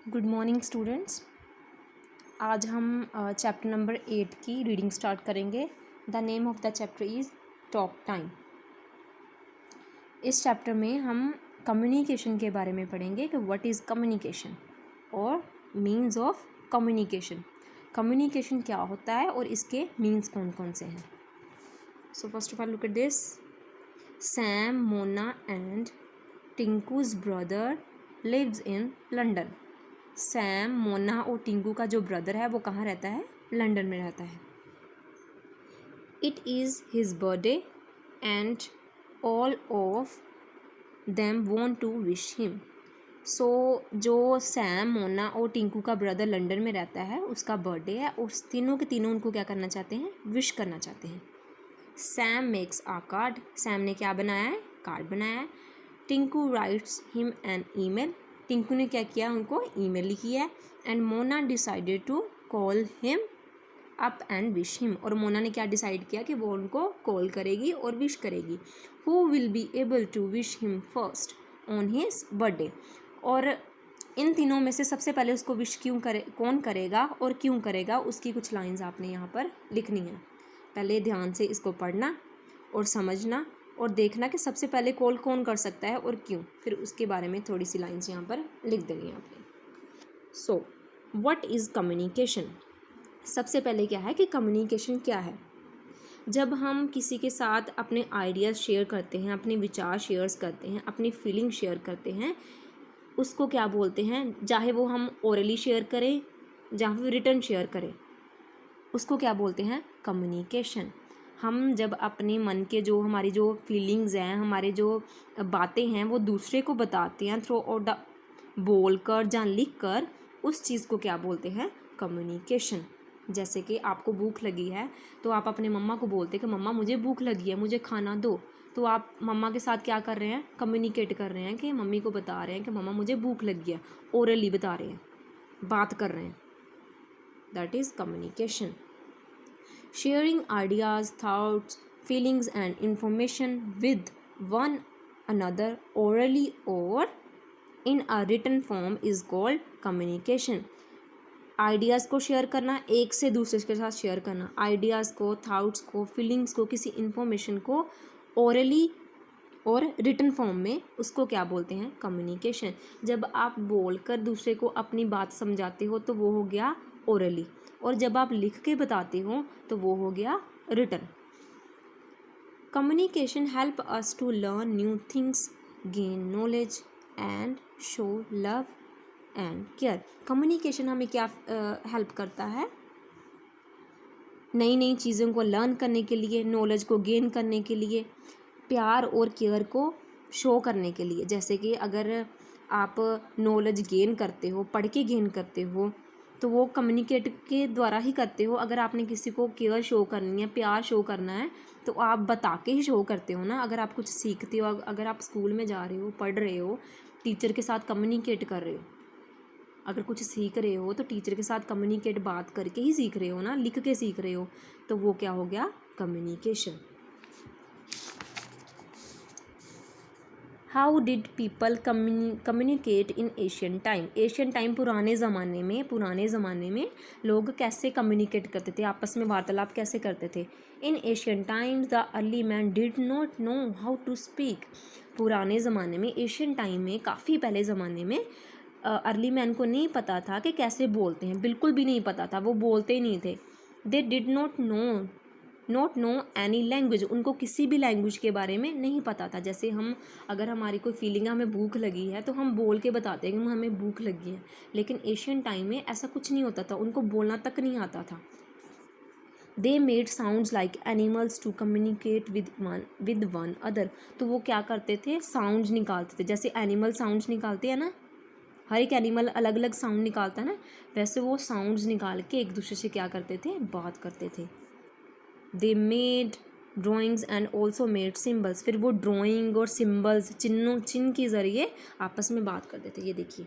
Good morning students. आज हम chapter number 8 की रीडिंग स्टार्ट करेंगे। The name of the chapter is talk time. इस चैप्टर में हम कम्युनिकेशन के बारे में पढ़ेंगे कि व्हाट इज़ कम्युनिकेशन और मीन्स ऑफ कम्युनिकेशन। कम्युनिकेशन क्या होता है और इसके मीन्स कौन कौन से हैं। So first of all look at this. Sam, Mona and Tinku's brother lives in London. Sam, Mona और टिंकू का जो ब्रदर है वो कहाँ रहता है? लंदन में रहता है। It is his birthday and all of them want to wish him. So जो सैम, मोना और टिंकू का ब्रदर लंदन में रहता है उसका बर्थडे है और तीनों के तीनों उनको क्या करना चाहते हैं? विश करना चाहते हैं। Sam makes a card. Sam ने क्या बनाया है? कार्ड बनाया है। Tinku writes him an email. Tinku ने क्या किया? उनको ईमेल लिखी है। And Mona decided to call him up and wish him. और मोना ने क्या डिसाइड किया कि वो उनको कॉल करेगी और विश करेगी। Who will be able to wish him first on his birthday. और इन तीनों में से सबसे पहले उसको विश कौन करेगा और क्यों करेगा, उसकी कुछ लाइंस आपने यहाँ पर लिखनी है। पहले ध्यान से इसको पढ़ना और समझना और देखना कि सबसे पहले कॉल कौन कर सकता है और क्यों। फिर उसके बारे में थोड़ी सी लाइंस यहाँ पर लिख देनी है आपने। So what is communication. सबसे पहले क्या है कि कम्युनिकेशन क्या है? जब हम किसी के साथ अपने आइडियाज़ शेयर करते हैं, अपने विचार शेयर करते हैं, अपनी फीलिंग शेयर करते हैं, उसको क्या बोलते हैं? चाहे वो हम ओरली शेयर करें या फिर रिटर्न शेयर करें, उसको क्या बोलते हैं? कम्युनिकेशन। हम जब अपने मन के जो हमारी जो फीलिंग्स हैं, हमारे जो बातें हैं वो दूसरे को बताते हैं थ्रू और बोल कर या लिख कर, उस चीज़ को क्या बोलते हैं? कम्युनिकेशन। जैसे कि आपको भूख लगी है तो आप अपने मम्मा को बोलते हैं कि मम्मा मुझे भूख लगी है, मुझे खाना दो। तो आप मम्मा के साथ क्या कर रहे हैं? कम्युनिकेट कर रहे हैं कि मम्मी को बता रहे हैं कि मम्मा मुझे भूख लगी है। ओरली बता रहे हैं, बात कर रहे हैं। That is communication. Sharing ideas, thoughts, feelings and information with one another orally or in a written form is called communication. Ideas को शेयर करना, एक से दूसरे के साथ शेयर करना, आइडियाज़ को, थाट्स को, फीलिंग्स को, किसी इन्फॉर्मेशन को ओरली और रिटन फॉर्म में, उसको क्या बोलते हैं? कम्युनिकेशन। जब आप बोलकर दूसरे को अपनी बात समझाते हो तो वो हो गया ओरली, और जब आप लिख के बताते हो तो वो हो गया written. Communication help us to learn new things, gain knowledge and show love and care. Communication हमें क्या हेल्प करता है? नई नई चीज़ों को लर्न करने के लिए, नॉलेज को गेन करने के लिए, प्यार और केयर को शो करने के लिए। जैसे कि अगर आप नॉलेज गेन करते हो, पढ़ के गेन करते हो, तो वो कम्युनिकेट के द्वारा ही करते हो। अगर आपने किसी को केयर शो करनी है, प्यार शो करना है, तो आप बता के ही शो करते हो ना। अगर आप कुछ सीखते हो, अगर आप स्कूल में जा रहे हो, पढ़ रहे हो, टीचर के साथ कम्युनिकेट कर रहे हो, अगर कुछ सीख रहे हो तो टीचर के साथ कम्युनिकेट बात करके ही सीख रहे हो ना, लिख के सीख रहे हो, तो वो क्या हो गया? Communication. How did people communicate in Asian time. Asian time पुराने ज़माने में लोग कैसे कम्युनिकेट करते थे, आपस में वार्तालाप कैसे करते थे? In ancient times the early man did not know how to speak. पुराने ज़माने में, एशियन टाइम में, काफ़ी पहले ज़माने में अर्ली मैन को नहीं पता था कि कैसे बोलते हैं, बिल्कुल भी नहीं पता था, वो बोलते ही नहीं थे। They did not no any language. उनको किसी भी लैंग्वेज के बारे में नहीं पता था। जैसे हम, अगर हमारी कोई फीलिंग है, हमें भूख लगी है, तो हम बोल के बताते हैं कि हमें भूख लगी है। लेकिन एशियन टाइम में ऐसा कुछ नहीं होता था, उनको बोलना तक नहीं आता था। They made sounds like animals to communicate with one other. तो वो क्या करते थे? साउंड्स निकालते थे। जैसे एनिमल साउंड्स निकालते हैं ना, हर एक एनिमल अलग अलग साउंड निकालता है ना, वैसे वो साउंड्स निकाल के एक दूसरे से क्या करते थे? बात करते थे। They made drawings and also made symbols. फिर वो ड्राइंग और सिम्बल्स, चिन्ह के ज़रिए आपस में बात करते थे। ये देखिए,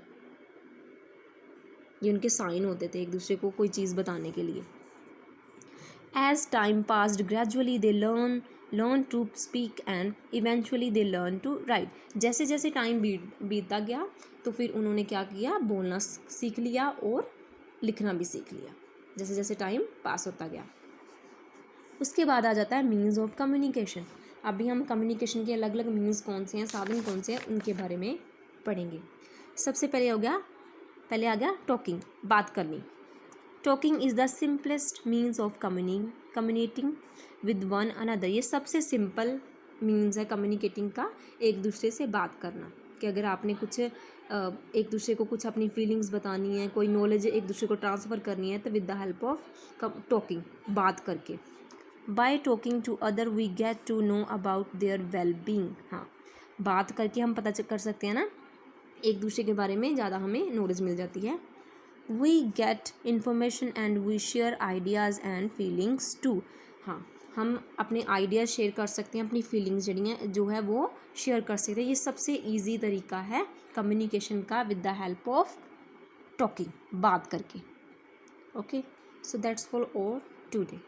ये उनके साइन होते थे एक दूसरे को कोई चीज़ बताने के लिए। As time passed gradually they learn learn to speak and eventually they learn to write. जैसे जैसे टाइम बीतता गया तो फिर उन्होंने क्या किया, बोलना सीख लिया और लिखना भी सीख लिया, जैसे जैसे टाइम पास होता गया। उसके बाद आ जाता है मीन्स ऑफ कम्युनिकेशन। अभी हम कम्युनिकेशन के अलग अलग मीन्स कौन से हैं, साधन कौन से हैं, उनके बारे में पढ़ेंगे। सबसे पहले आ गया टॉकिंग, बात करनी। Talking is the simplest means of communicating with one another. ये सबसे सिंपल मीन्स है कम्युनिकेटिंग का, एक दूसरे से बात करना। कि अगर आपने कुछ एक दूसरे को कुछ अपनी फीलिंग्स बतानी है, कोई नॉलेज एक दूसरे को ट्रांसफ़र करनी है, तो with the help of talking, बात करके। By talking to other we get to know about their well being. हाँ, बात करके हम पता कर सकते हैं ना, एक दूसरे के बारे में ज़्यादा हमें नॉलेज मिल जाती है। We get information and we share ideas and feelings too. हाँ, हम अपने आइडियाज़ शेयर कर सकते हैं, अपनी फीलिंग्स जो है वो शेयर कर सकते हैं। ये सबसे ईजी तरीका है कम्युनिकेशन का, with the help of talking, बात करके। Okay, so that's for all today.